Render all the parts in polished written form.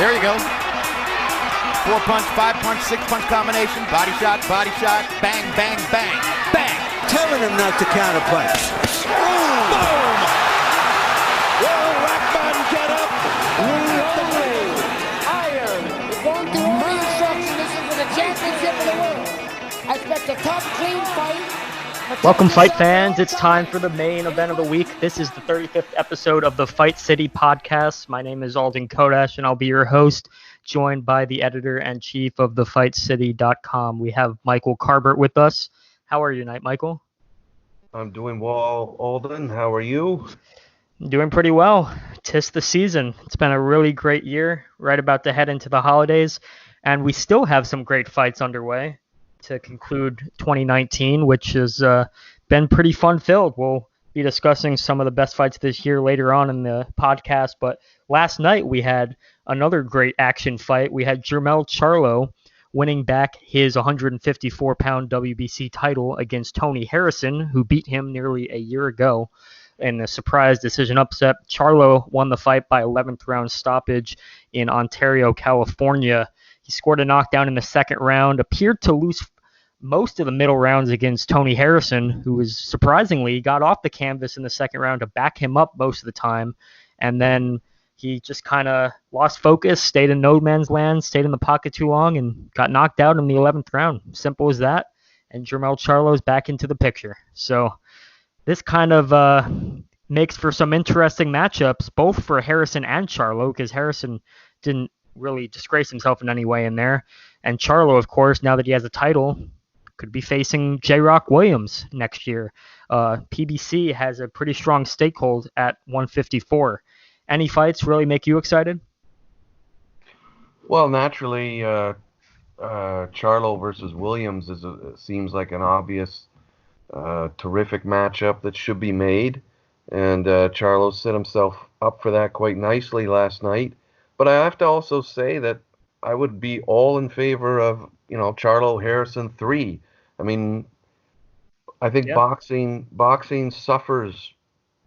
There you go. 4-punch, 5-punch, 6-punch combination. Body shot, bang, bang, bang, bang. Telling him not to counterpunch. Boom! Will Rackman get up? Iron. We're going through all the instructions. This is for the championship of the world. I expect a tough, clean fight. Welcome, fight fans. It's time for the main event of the week. This is the 35th episode of the Fight City podcast. My name is Alden Kodash, and I'll be your host, joined by the editor-in-chief of thefightcity.com. We have Michael Carbert with us. How are you tonight, Michael? I'm doing well, Alden. How are you? Doing pretty well. 'Tis the season. It's been a really great year, right about to head into the holidays, and we still have some great fights underway to conclude 2019, which has been pretty fun-filled. We'll be discussing some of the best fights this year later on in the podcast, but last night we had another great action fight. We had Jermell Charlo winning back his 154-pound WBC title against Tony Harrison, who beat him nearly a year ago in a surprise decision upset. Charlo won the fight by 11th round stoppage in Ontario, California. He scored a knockdown in the second round, appeared to lose most of the middle rounds against Tony Harrison, who was surprisingly got off the canvas in the second round to back him up most of the time. And then he just kind of lost focus, stayed in no man's land, stayed in the pocket too long, and got knocked out in the 11th round. Simple as that. And Jermell Charlo's back into the picture. So this kind of makes for some interesting matchups, both for Harrison and Charlo, because Harrison didn't really disgrace himself in any way in there. And Charlo, of course, now that he has a title, could be facing J-Rock Williams next year. PBC has a pretty strong stakehold at 154. Any fights really make you excited? Well, naturally, Charlo versus Williams seems like an obvious, terrific matchup that should be made. And Charlo set himself up for that quite nicely last night. But I have to also say that I would be all in favor of, Charlo Harrison 3. I mean, I think boxing suffers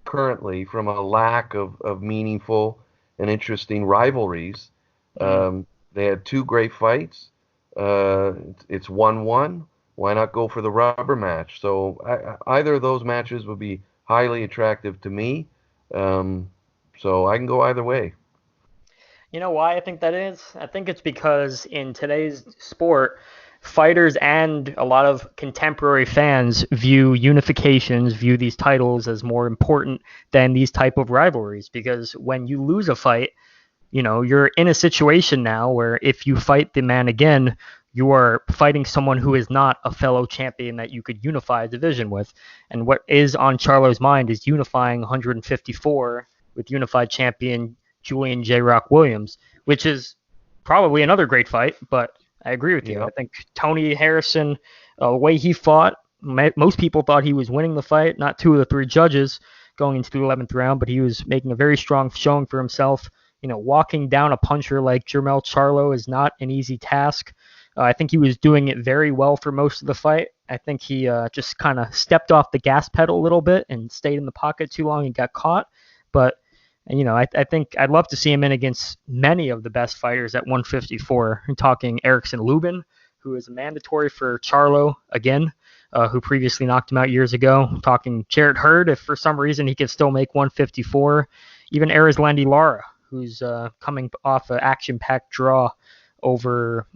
currently from a lack of meaningful and interesting rivalries. They had two great fights. It's 1-1. Why not go for the rubber match? So either of those matches would be highly attractive to me. So I can go either way. You know why I think that is? I think it's because in today's sport, fighters and a lot of contemporary fans view unifications, view these titles as more important than these type of rivalries. Because when you lose a fight, you're in a situation now where if you fight the man again, you are fighting someone who is not a fellow champion that you could unify a division with. And what is on Charlo's mind is unifying 154 with unified champion Julian J-Rock Williams, which is probably another great fight, but I agree with you. I think Tony Harrison, the way he fought, most people thought he was winning the fight, not two of the three judges going into the 11th round, but he was making a very strong showing for himself. Walking down a puncher like Jermell Charlo is not an easy task. I think he was doing it very well for most of the fight. I think he just kind of stepped off the gas pedal a little bit and stayed in the pocket too long and got caught. But I think I'd love to see him in against many of the best fighters at 154. I'm talking Erickson Lubin, who is a mandatory for Charlo again, who previously knocked him out years ago. I'm talking Jarrett Hurd, if for some reason he could still make 154. Even Erislandy Lara, who's coming off an action-packed draw over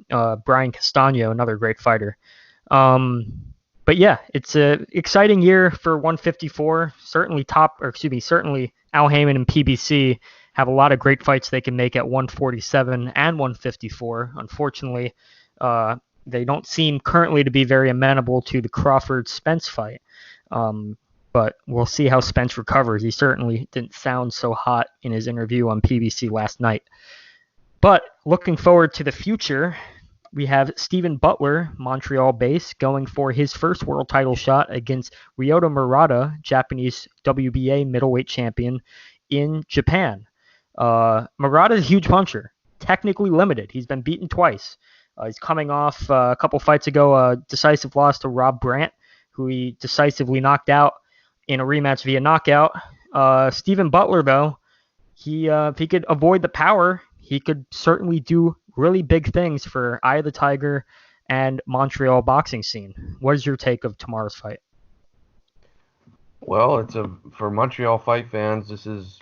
Brian Castano, another great fighter. But yeah, it's an exciting year for 154. Certainly Al Heyman and PBC have a lot of great fights they can make at 147 and 154. Unfortunately, they don't seem currently to be very amenable to the Crawford-Spence fight. But we'll see how Spence recovers. He certainly didn't sound so hot in his interview on PBC last night. But looking forward to the future, we have Stephen Butler, Montreal-based, going for his first world title shot against Ryota Murata, Japanese WBA middleweight champion, in Japan. Murata is a huge puncher, technically limited. He's been beaten twice. He's coming off a couple fights ago a decisive loss to Rob Brandt, who he decisively knocked out in a rematch via knockout. Stephen Butler, though, if he could avoid the power, he could certainly do really big things for Eye of the Tiger and Montreal boxing scene. What is your take of tomorrow's fight? Well, for Montreal fight fans, this has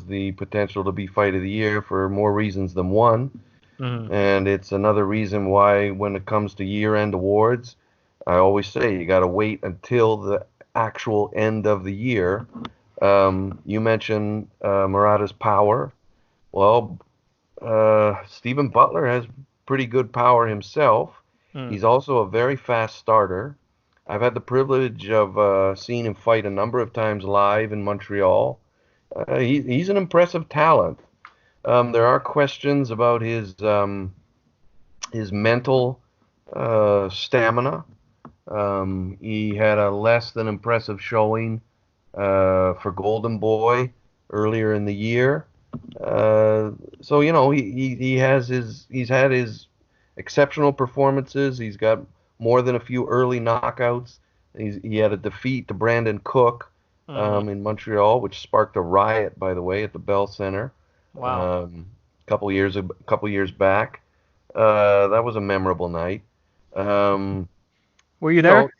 the potential to be fight of the year for more reasons than one. Mm-hmm. And it's another reason why when it comes to year-end awards, I always say you got to wait until the actual end of the year. You mentioned Murata's power. Well, Stephen Butler has pretty good power himself. He's also a very fast starter. I've had the privilege of seeing him fight a number of times live in Montreal. He's an impressive talent. There are questions about his mental stamina. He had a less than impressive showing for Golden Boy earlier in the year. So he's had his exceptional performances. He's got more than a few early knockouts. He had a defeat to Brandon Cook in Montreal, which sparked a riot, by the way, at the Bell Center. Wow. A couple years back. That was a memorable night. Were you there?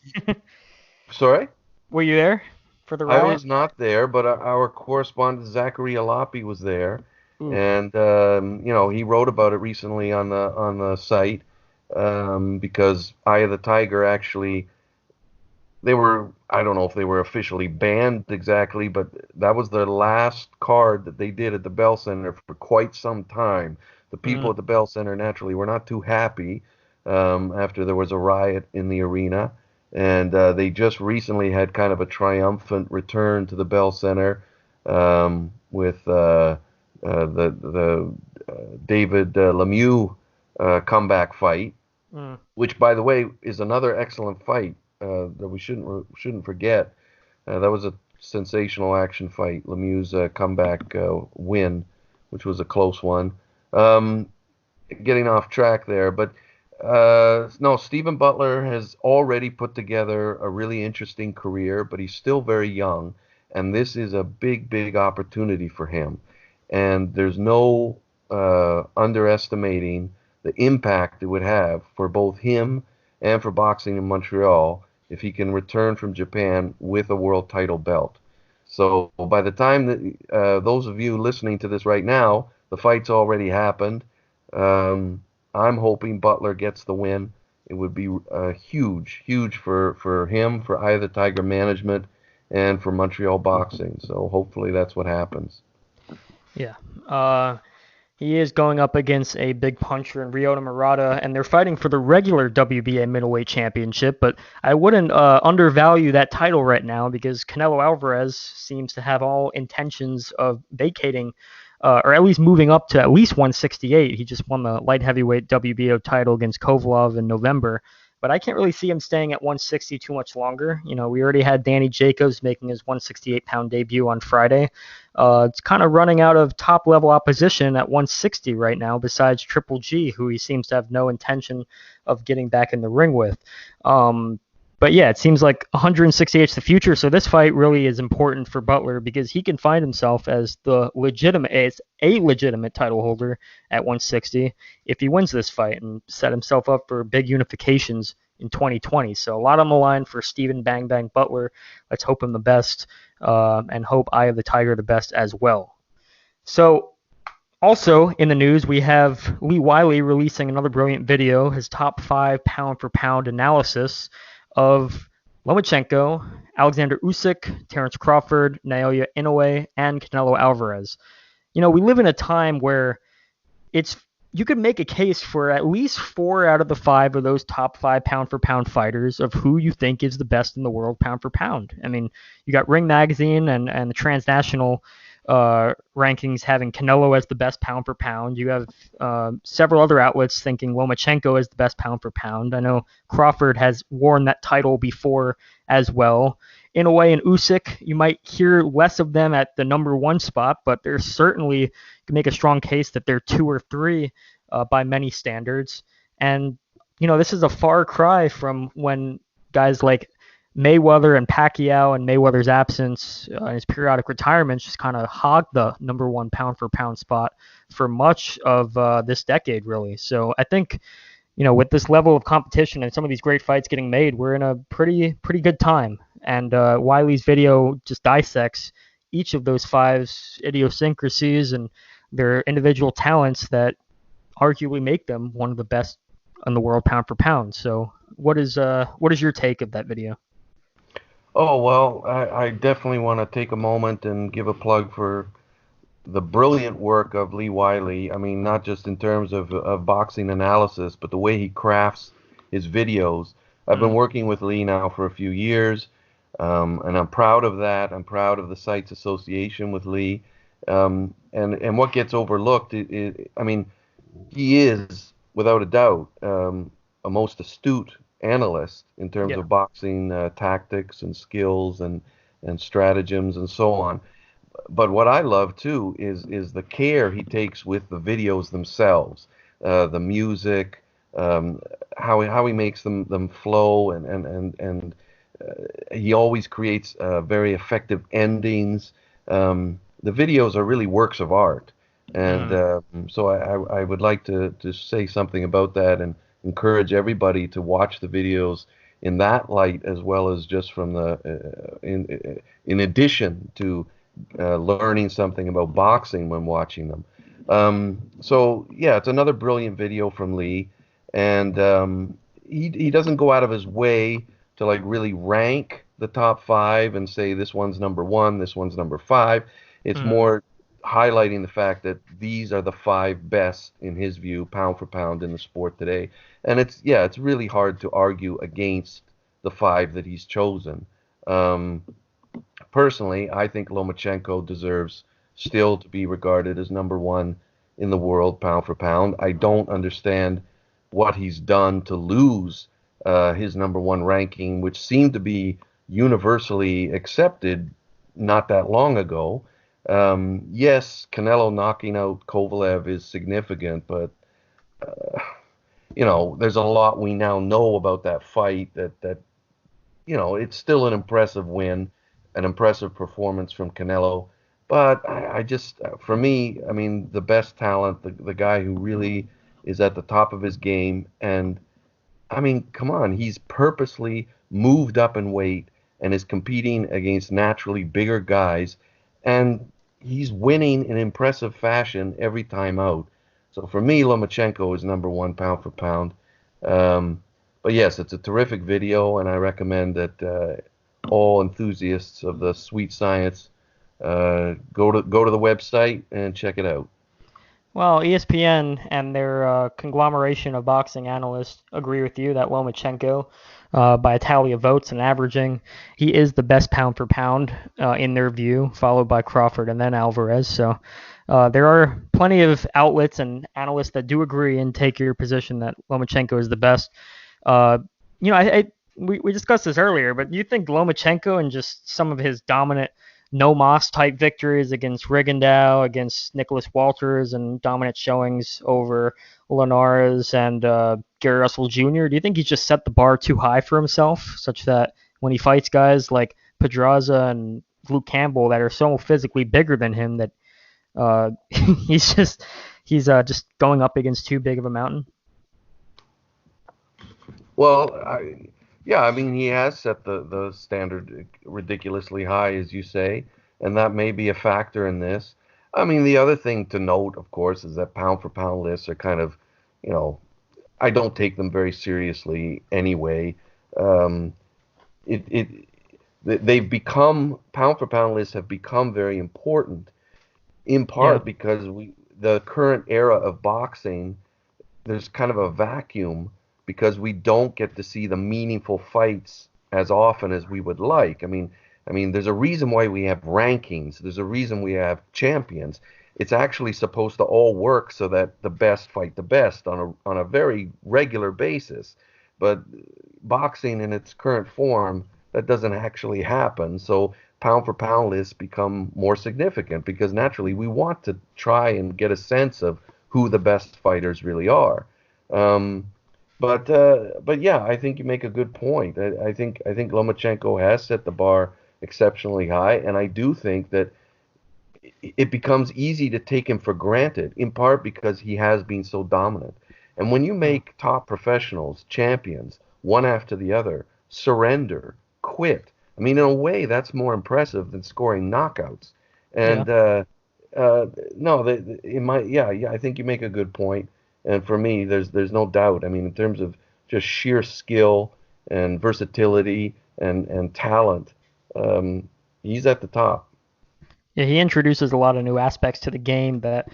Sorry? Were you there for the riot? I was not there, but our correspondent Zachary Alapi was there. Ooh. And he wrote about it recently on the site because Eye of the Tiger actually, I don't know if they were officially banned exactly, but that was their last card that they did at the Bell Center for quite some time. The people at the Bell Center naturally were not too happy after there was a riot in the arena, and they just recently had kind of a triumphant return to the Bell Center with the David Lemieux comeback fight, which, by the way, is another excellent fight that we shouldn't forget. That was a sensational action fight. Lemieux's comeback win, which was a close one. Getting off track there, but no, Stephen Butler has already put together a really interesting career, but he's still very young, and this is a big opportunity for him. And there's no underestimating the impact it would have for both him and for boxing in Montreal if he can return from Japan with a world title belt. So by the time that those of you listening to this right now, the fight's already happened. I'm hoping Butler gets the win. It would be huge for him, for Eye of the Tiger management, and for Montreal boxing. So hopefully that's what happens. Yeah. He is going up against a big puncher in Ryota Murata, and they're fighting for the regular WBA middleweight championship, but I wouldn't undervalue that title right now because Canelo Alvarez seems to have all intentions of vacating or at least moving up to at least 168. He just won the light heavyweight WBO title against Kovalev in November. But I can't really see him staying at 160 too much longer. We already had Danny Jacobs making his 168-pound debut on Friday. It's kind of running out of top-level opposition at 160 right now, besides Triple G, who he seems to have no intention of getting back in the ring with. But yeah, it seems like 168 is the future, so this fight really is important for Butler because he can find himself as a legitimate title holder at 160 if he wins this fight and set himself up for big unifications in 2020. So a lot on the line for Stephen Bang Bang Butler. Let's hope him the best and hope Eye of the Tiger the best as well. So also in the news, we have Lee Wiley releasing another brilliant video, his top 5 pound-for-pound analysis of Lomachenko, Alexander Usyk, Terence Crawford, Naoya Inoue, and Canelo Alvarez. We live in a time where you could make a case for at least 4 out of the 5 of those top 5 pound-for-pound fighters of who you think is the best in the world pound-for-pound. I mean, you got Ring Magazine and the transnational rankings having Canelo as the best pound for pound. You have several other outlets thinking Lomachenko is the best pound for pound. I know Crawford has worn that title before as well. Inoue and Usyk, you might hear less of them at the number 1 spot, but there's certainly, you can make a strong case that they're 2 or 3 by many standards. And, this is a far cry from when guys like Mayweather and Pacquiao and Mayweather's absence and his periodic retirements just kind of hogged the number one pound for pound spot for much of this decade, really. So I think, with this level of competition and some of these great fights getting made, we're in a pretty good time. And Wiley's video just dissects each of those five's idiosyncrasies and their individual talents that arguably make them one of the best in the world pound for pound. So what is your take of that video? Oh, well, I definitely want to take a moment and give a plug for the brilliant work of Lee Wiley. I mean, not just in terms of boxing analysis, but the way he crafts his videos. I've been working with Lee now for a few years, and I'm proud of that. I'm proud of the site's association with Lee. And what gets overlooked, I mean, he is, without a doubt, a most astute analyst in terms of boxing tactics and skills and stratagems and so on. But what I love too is the care he takes with the videos themselves, the music, how he makes them flow, and he always creates very effective endings. The videos are really works of art, and so I would like to say something about that and encourage everybody to watch the videos in that light, as well as just from the in addition to learning something about boxing when watching them. So yeah, it's another brilliant video from Lee, and he doesn't go out of his way to like really rank the top five and say this one's number one, this one's number five. It's more highlighting the fact that these are the five best, in his view, pound for pound in the sport today. And it's really hard to argue against the five that he's chosen. Personally, I think Lomachenko deserves still to be regarded as number one in the world pound for pound. I don't understand what he's done to lose his number one ranking, which seemed to be universally accepted not that long ago. Yes, Canelo knocking out Kovalev is significant, but there's a lot we now know about that fight that it's still an impressive win, an impressive performance from Canelo. But I just, for me, I mean, the best talent, the guy who really is at the top of his game, and I mean, come on, he's purposely moved up in weight and is competing against naturally bigger guys, and he's winning in impressive fashion every time out. So for me, Lomachenko is number one pound for pound. But yes, it's a terrific video, and I recommend that all enthusiasts of the sweet science go to the website and check it out. Well, ESPN and their conglomeration of boxing analysts agree with you that Lomachenko, by a tally of votes and averaging, he is the best pound for pound in their view, followed by Crawford and then Alvarez. So there are plenty of outlets and analysts that do agree and take your position that Lomachenko is the best. We discussed this earlier, but do you think Lomachenko and just some of his dominant no-moss type victories against Rigondeaux, against Nicholas Walters, and dominant showings over Linares and Gary Russell Jr., do you think he's just set the bar too high for himself, such that when he fights guys like Pedraza and Luke Campbell that are so physically bigger than him that he's just going up against too big of a mountain? Well, I mean, he has set the standard ridiculously high, as you say, and that may be a factor in this. I mean, the other thing to note, of course, is that pound for pound lists are kind of, I don't take them very seriously anyway. They've become, pound for pound lists have become very important, in part because the current era of boxing, there's kind of a vacuum, because we don't get to see the meaningful fights as often as we would like. I mean, there's a reason why we have rankings. There's a reason we have champions. It's actually supposed to all work so that the best fight the best on a very regular basis. But boxing in its current form, that doesn't actually happen. So pound for pound lists become more significant because naturally we want to try and get a sense of who the best fighters really are. But yeah, I think you make a good point. I think Lomachenko has set the bar exceptionally high, and I do think that it becomes easy to take him for granted, in part because he has been so dominant. And when you make top professionals, champions, one after the other, surrender, quit, I mean, in a way, that's more impressive than scoring knockouts. Yeah. And no, yeah, I think you make a good point. And for me, there's no doubt. I mean, in terms of just sheer skill and versatility and talent, he's at the top. Yeah, he introduces a lot of new aspects to the game that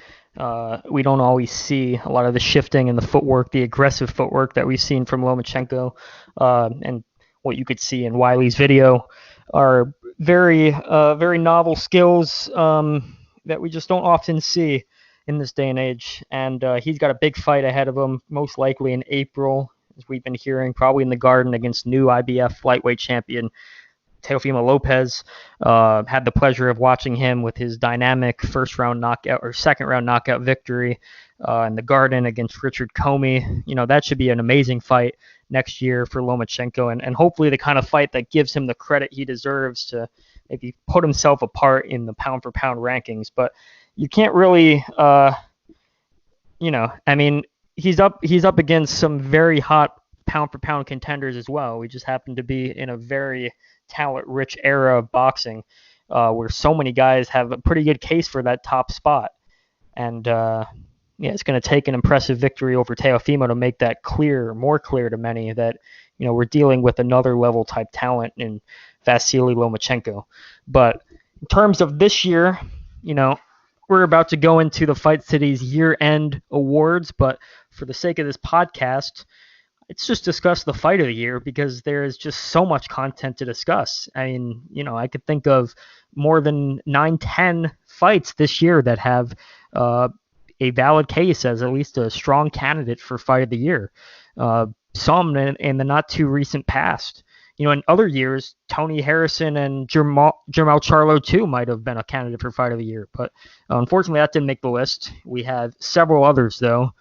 we don't always see. A lot of the shifting and the footwork, the aggressive footwork that we've seen from Lomachenko, and what you could see in Wiley's video are very novel skills that we just don't often see in this day and age. And he's got a big fight ahead of him, most likely in April, as we've been hearing, probably in the Garden against new IBF lightweight champion Teofimo Lopez. Had the pleasure of watching him with his dynamic second round knockout victory in the Garden against Richard Comey. That should be an amazing fight next year for Lomachenko, and hopefully the kind of fight that gives him the credit he deserves to maybe put himself apart in the pound for pound rankings. But you can't really, I mean, he's up against some very hot pound for pound contenders as well. We just happen to be in a very talent-rich era of boxing where so many guys have a pretty good case for that top spot. And it's going to take an impressive victory over Teofimo to make that more clear to many that we're dealing with another level type talent in Vasily Lomachenko. But in terms of this year, we're about to go into the Fight City's year-end awards, but for the sake of this podcast, let's just discuss the fight of the year because there is just so much content to discuss. I mean, I could think of more than 9-10 fights this year that have a valid case as at least a strong candidate for fight of the year. Some in the not too recent past. In other years, Tony Harrison and Jermall Charlo too might have been a candidate for fight of the year, but unfortunately that didn't make the list. We have several others though.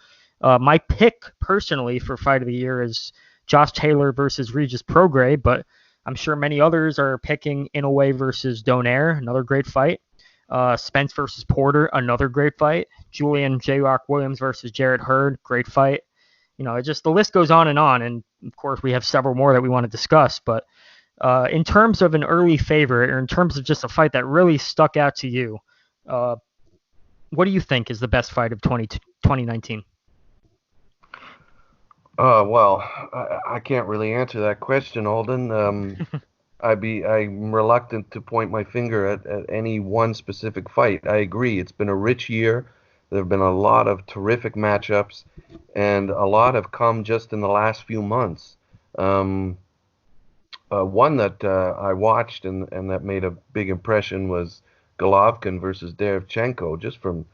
My pick personally for fight of the year is Josh Taylor versus Regis Prograis, but I'm sure many others are picking Inoue versus Donaire, another great fight. Spence versus Porter, another great fight. Julian J. Rock Williams versus Jarrett Hurd, great fight. The list goes on, and of course we have several more that we want to discuss. But in terms of an early favorite, or in terms of just a fight that really stuck out to you, what do you think is the best fight of 2019? Well, I can't really answer that question, Alden. I'm reluctant to point my finger at any one specific fight. I agree. It's been a rich year. There have been a lot of terrific matchups, and a lot have come just in the last few months. One that I watched and that made a big impression was Golovkin versus Derevchenko, just from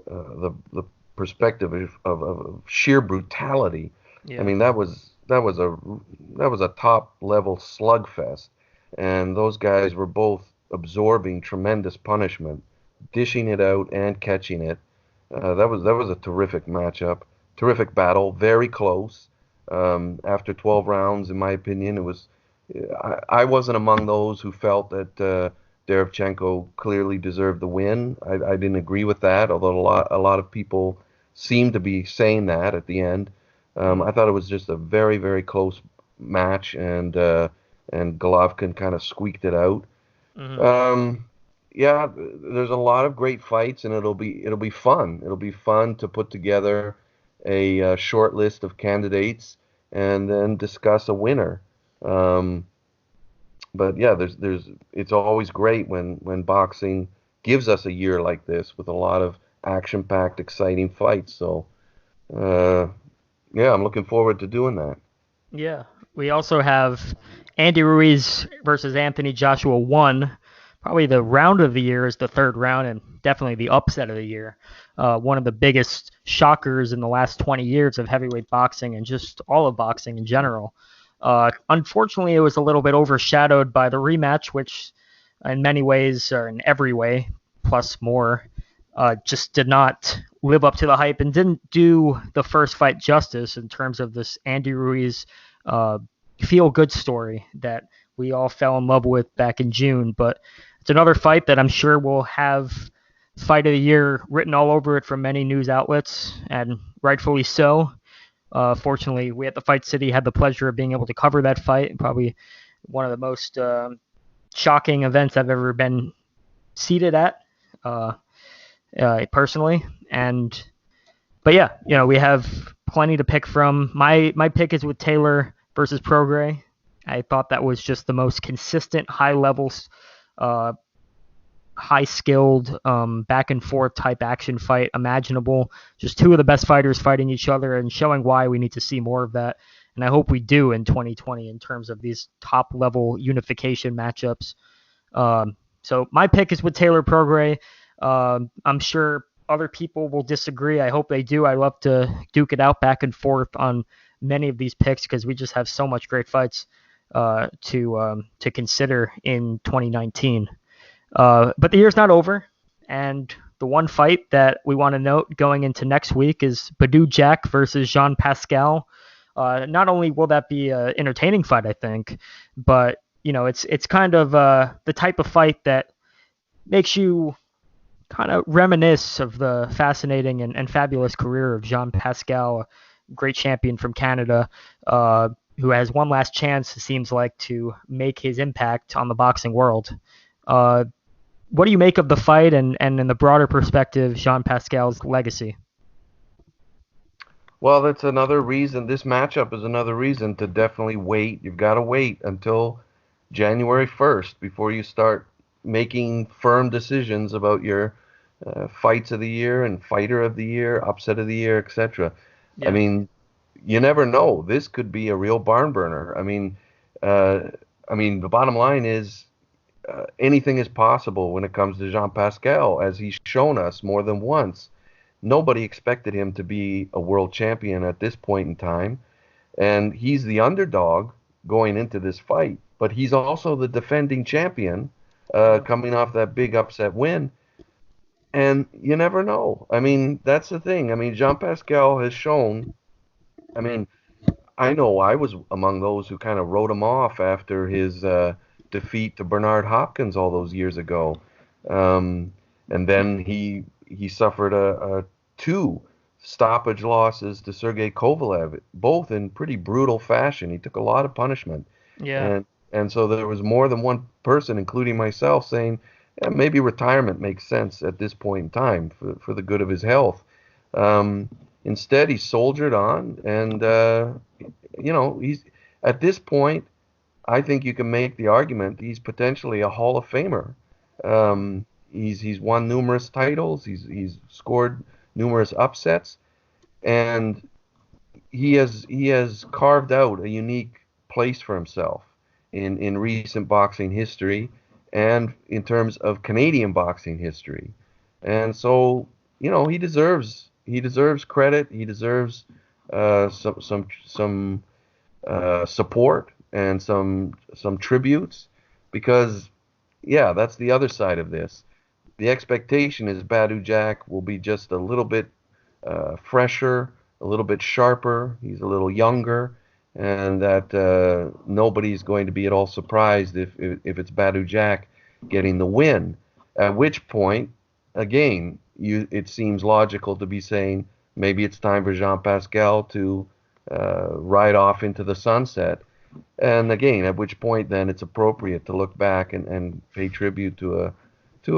the perspective of sheer brutality. Yeah. I mean, that was a top level slugfest, and those guys were both absorbing tremendous punishment, dishing it out and catching it. That was a terrific matchup, terrific battle, very close. After 12 rounds, in my opinion, it was. I wasn't among those who felt that Derevchenko clearly deserved the win. I didn't agree with that, although a lot of people seemed to be saying that at the end. I thought it was just a very, very close match, and Golovkin kind of squeaked it out. Mm-hmm. Yeah, there's a lot of great fights, and it'll be fun. It'll be fun to put together a short list of candidates and then discuss a winner. But yeah, it's always great when boxing gives us a year like this with a lot of action-packed, exciting fights. So. Yeah, I'm looking forward to doing that. Yeah. We also have Andy Ruiz versus Anthony Joshua 1. Probably the round of the year is the third round, and definitely the upset of the year. One of the biggest shockers in the last 20 years of heavyweight boxing and just all of boxing in general. Unfortunately, it was a little bit overshadowed by the rematch, which in many ways, or in every way, plus more, just did not live up to the hype and didn't do the first fight justice in terms of this Andy Ruiz feel-good story that we all fell in love with back in June. But it's another fight that I'm sure will have fight of the year written all over it from many news outlets, and rightfully so. Fortunately, we at the Fight City had the pleasure of being able to cover that fight. Probably one of the most shocking events I've ever been seated at, personally. But yeah, we have plenty to pick from. My pick is with Taylor versus Prograis. I thought that was just the most consistent, high levels, high-skilled, back-and-forth type action fight imaginable. Just two of the best fighters fighting each other and showing why we need to see more of that. And I hope we do in 2020 in terms of these top-level unification matchups. So my pick is with Taylor Prograis. I'm sure other people will disagree. I hope they do. I love to duke it out back and forth on many of these picks because we just have so much great fights to consider in 2019. But the year's not over, and the one fight that we want to note going into next week is Badou Jack versus Jean Pascal. Not only will that be an entertaining fight, I think, but it's kind of the type of fight that makes you kind of reminisce of the fascinating and fabulous career of Jean Pascal, a great champion from Canada, who has one last chance, it seems like, to make his impact on the boxing world. What do you make of the fight and in the broader perspective, Jean Pascal's legacy? Well, that's another reason. This matchup is another reason to definitely wait. You've got to wait until January 1st before you start making firm decisions about your fights of the year and fighter of the year, upset of the year, etc. Yeah. I mean, you never know. This could be a real barn burner. I mean, the bottom line is anything is possible when it comes to Jean Pascal, as he's shown us more than once. Nobody expected him to be a world champion at this point in time, and he's the underdog going into this fight, but he's also the defending champion coming off that big upset win, and you never know. I mean, that's the thing. I mean, Jean Pascal has shown, I mean, I know I was among those who kind of wrote him off after his defeat to Bernard Hopkins all those years ago, and then he suffered two stoppage losses to Sergey Kovalev, both in pretty brutal fashion. He took a lot of punishment. Yeah. And so there was more than one person, including myself, saying maybe retirement makes sense at this point in time for the good of his health. Instead, he soldiered on, and he's at this point. I think you can make the argument he's potentially a Hall of Famer. He's won numerous titles. He's scored numerous upsets, and he has carved out a unique place for himself in recent boxing history and in terms of Canadian boxing history. And so he deserves credit. He deserves some support and some tributes, because that's the other side of this. The expectation is Badou Jack will be just a little bit fresher, a little bit sharper. He's a little younger, and that nobody's going to be at all surprised if it's Badou Jack getting the win. At which point, again, it seems logical to be saying maybe it's time for Jean Pascal to ride off into the sunset. And again, at which point then it's appropriate to look back and pay tribute to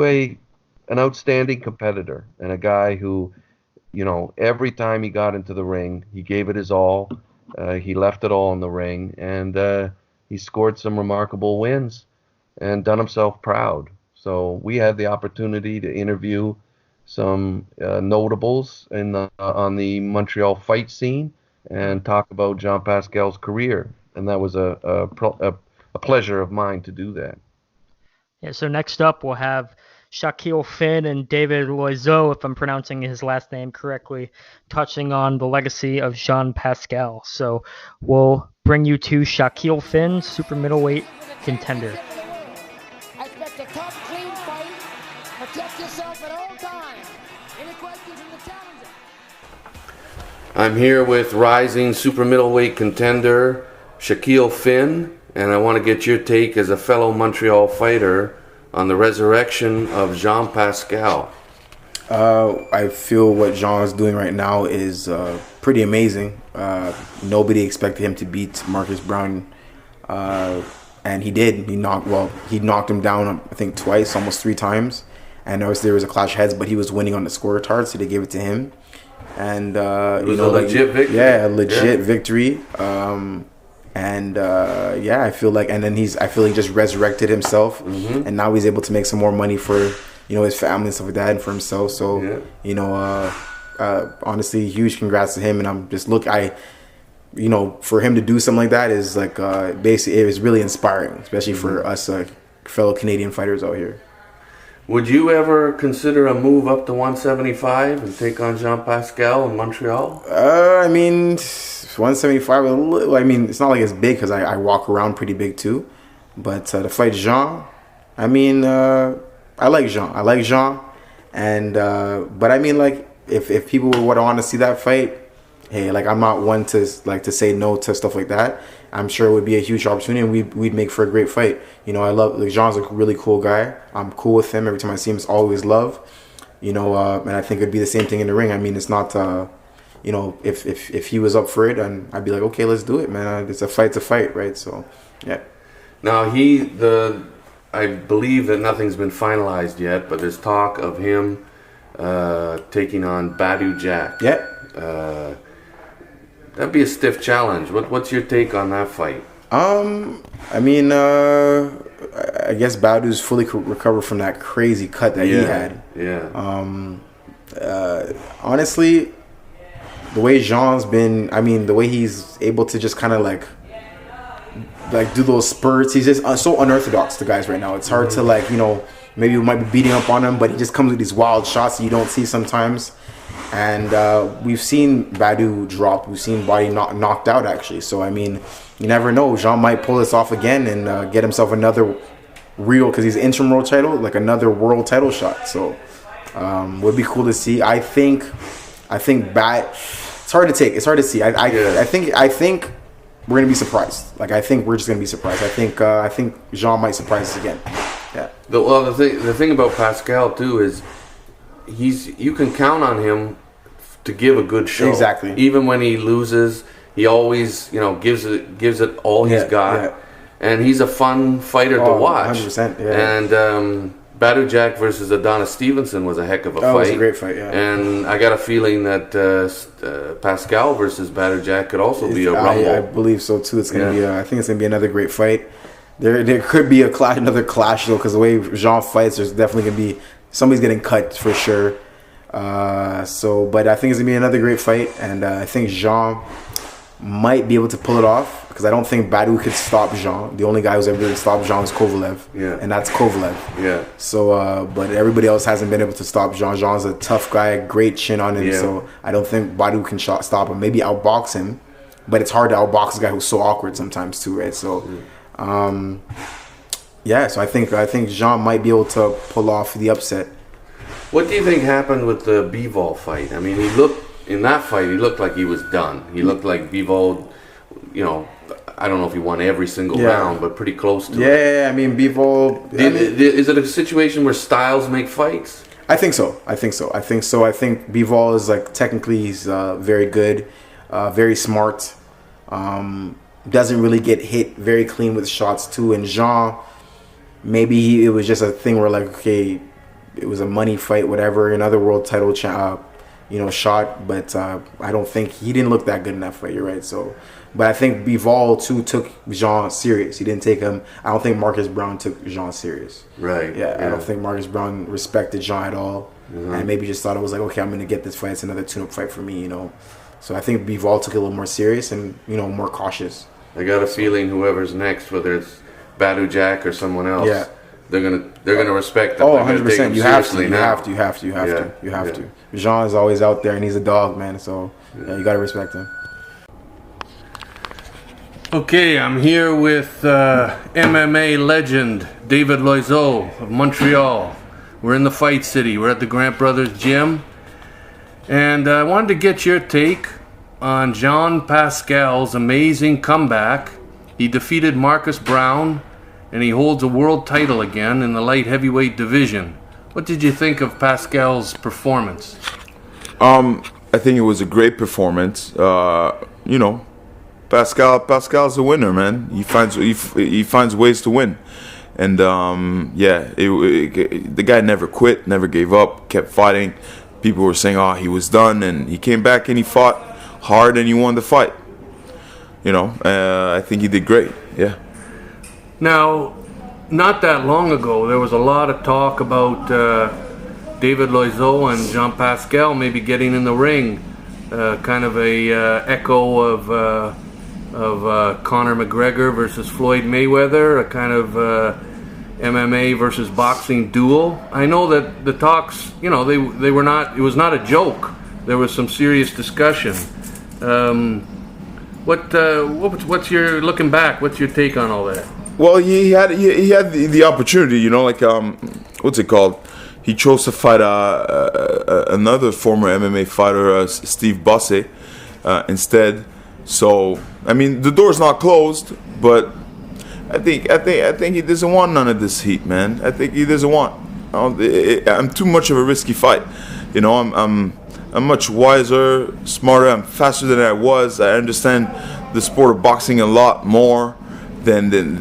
an outstanding competitor and a guy who, every time he got into the ring, he gave it his all. He left it all in the ring, and he scored some remarkable wins and done himself proud. So we had the opportunity to interview some notables on the Montreal fight scene and talk about Jean Pascal's career. And that was a pleasure of mine to do that. Yeah, so next up we'll have Shakeel Phinn and David Loiseau, if I'm pronouncing his last name correctly, touching on the legacy of Jean Pascal. So we'll bring you to Shakeel Phinn, super middleweight contender. I expect a tough, clean fight. Protect yourself at all times. In a question from the challenger. I'm here with rising super middleweight contender Shakeel Phinn, and I want to get your take as a fellow Montreal fighter on the resurrection of Jean Pascal. I feel what Jean is doing right now is pretty amazing. Nobody expected him to beat Marcus Brown, and he did. He knocked him down, I think, twice, almost 3 times. And obviously there was a clash of heads, but he was winning on the scorecard, so they gave it to him. And it was a legit victory. Yeah, a legit victory. I feel like, and then I feel he just resurrected himself, and now he's able to make some more money for his family and stuff like that, and for himself. So honestly, huge congrats to him. And I'm just for him to do something like that is like basically it was really inspiring, especially for us fellow Canadian fighters out here. Would you ever consider a move up to 175 and take on Jean Pascal in Montreal? I mean, 175. I mean, it's not like it's big because I walk around pretty big too. But to fight Jean, I mean, I like Jean, and but I mean, like if people would want to see that fight, hey, like I'm not one to say no to stuff like that. I'm sure it would be a huge opportunity, and we'd make for a great fight. I love Jean's a really cool guy. I'm cool with him. Every time I see him, it's always love. And I think it'd be the same thing in the ring. I mean, it's not if he was up for it, and I'd be like, okay, let's do it, man. It's a fight, right? So yeah. Now I believe that nothing's been finalized yet, but there's talk of him taking on Badou Jack. Yeah. That'd be a stiff challenge. What's your take on that fight? I mean, I guess Badou's fully recovered from that crazy cut that he had. Yeah. Honestly, the way Jean's been, I mean, the way he's able to just kind of like do those spurts, he's just so unorthodox to guys right now. It's hard to maybe we might be beating up on him, but he just comes with these wild shots that you don't see sometimes. And we've seen Badou drop. We've seen Body knocked out, actually. So, I mean, you never know. Jean might pull this off again and get himself another because he's interim world title, like another world title shot. So, would be cool to see. I think it's hard to take. It's hard to see. I think we're going to be surprised. Like, I think we're just going to be surprised. I think Jean might surprise us again. Yeah. The thing about Pascal, too, is you can count on him to give a good show. Exactly. Even when he loses, he always gives it all he's got. Yeah. And he's a fun fighter to watch. 100%. Yeah. And Badou Jack versus Adonis Stevenson was a heck of a fight. That was a great fight. Yeah. And I got a feeling that Pascal versus Badou Jack could also be a rumble. I believe so too. It's gonna be. I think it's gonna be another great fight. There could be another clash though, because the way Jean fights, there's definitely gonna be. Somebody's getting cut for sure. But I think it's going to be another great fight. And I think Jean might be able to pull it off because I don't think Badou could stop Jean. The only guy who's ever been able to stop Jean is Kovalev. Yeah. And that's Kovalev. Yeah. So, but everybody else hasn't been able to stop Jean. Jean's a tough guy, great chin on him. Yeah. So I don't think Badou can stop him. Maybe outbox him. But it's hard to outbox a guy who's so awkward sometimes too, right? So, so I think Jean might be able to pull off the upset. What do you think happened with the Bivol fight? I mean, he looked like he was done. He looked like Bivol, I don't know if he won every single round, but pretty close to it. Yeah, I mean, Bivol... Is it a situation where styles make fights? I think so. I think Bivol is technically he's very good, very smart, doesn't really get hit very clean with shots too. And Jean, maybe it was just a thing where okay, it was a money fight, whatever, another world title shot, but I don't think he didn't look that good in that fight. You're right. So, but I think Bivol too took Jean serious. He didn't take him. I don't think Marcus Brown took Jean serious. Right. Yeah. I don't think Marcus Brown respected Jean at all, and maybe just thought it was okay, I'm gonna get this fight. It's another tune-up fight for me. So I think Bivol took it a little more serious and more cautious. I got a feeling whoever's next, whether it's Badou Jack or someone else, they're gonna respect them. 100%. You have to. Jean is always out there, and he's a dog, man. So you gotta respect him. Okay, I'm here with MMA legend David Loiseau of Montreal. We're in the Fight City. We're at the Grant Brothers Gym, And I wanted to get your take on Jean Pascal's amazing comeback. He defeated Marcus Brown, and he holds a world title again in the light heavyweight division. What did you think of Pascal's performance? I think it was a great performance. Pascal's a winner, man. He finds ways to win, and the guy never quit, never gave up, kept fighting. People were saying, "Oh, he was done," and he came back and he fought hard and he won the fight. I think he did great. Yeah. Now, not that long ago, there was a lot of talk about David Loiseau and Jean Pascal maybe getting in the ring, kind of a echo of Conor McGregor versus Floyd Mayweather, a kind of MMA versus boxing duel. I know that the talks, they were not. It was not a joke. There was some serious discussion. What's your looking back? What's your take on all that? Well, he had the opportunity, what's it called? He chose to fight another former MMA fighter, Steve Busse, instead. So, I mean, the door's not closed, but I think he doesn't want none of this heat, man. I think he doesn't want. I'm too much of a risky fight. I'm much wiser, smarter. I'm faster than I was. I understand the sport of boxing a lot more than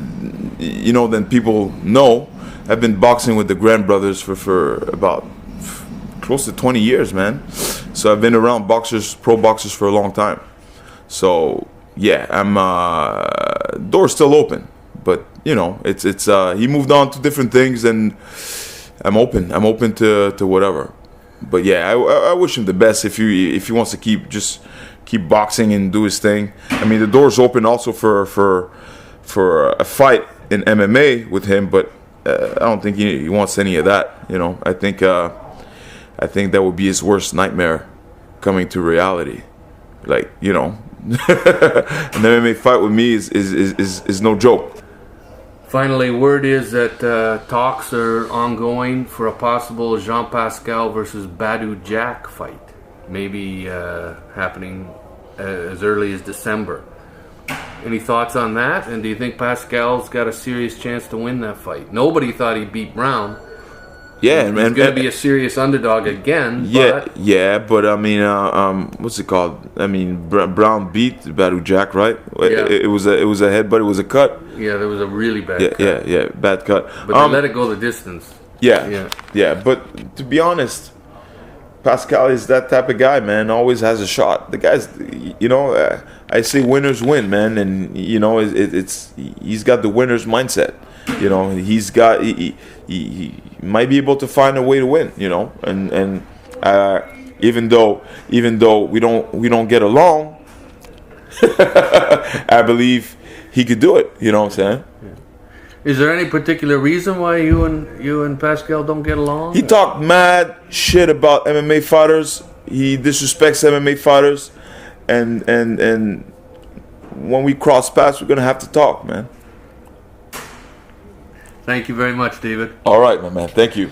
people know. I've been boxing with the Grand Brothers for about close to 20 years, man. So I've been around pro boxers for a long time. So yeah, I'm door's still open, but it's he moved on to different things, and I'm open to whatever. But yeah, I wish him the best if he wants to keep boxing and do his thing. I mean, the door's open also for a fight in MMA with him, but I don't think he wants any of that. I think that would be his worst nightmare coming to reality. Like, an MMA fight with me is no joke. Finally, word is that talks are ongoing for a possible Jean Pascal versus Badou Jack fight, maybe happening as early as December. Any thoughts on that? And do you think Pascal's got a serious chance to win that fight? Nobody thought he'd beat Brown. Yeah, He's man. going to be a serious underdog again. But I mean, what's it called? I mean, Brown beat Badou Jack, right? Yeah. It was a headbutt. It was a cut. Yeah, there was a really bad cut. Yeah, bad cut. But they let it go the distance. Yeah. But to be honest, Pascal is that type of guy, man. Always has a shot. The guy's, I say winners win, man, and he's got the winner's mindset. He might be able to find a way to win, and even though we don't get along, I believe he could do it. You know what I'm saying? Is there any particular reason why you and Pascal don't get along? He talked mad shit about MMA fighters. He disrespects MMA fighters, and when we cross paths, we're gonna have to talk, man. Thank you very much, David. All right, my man. Thank you.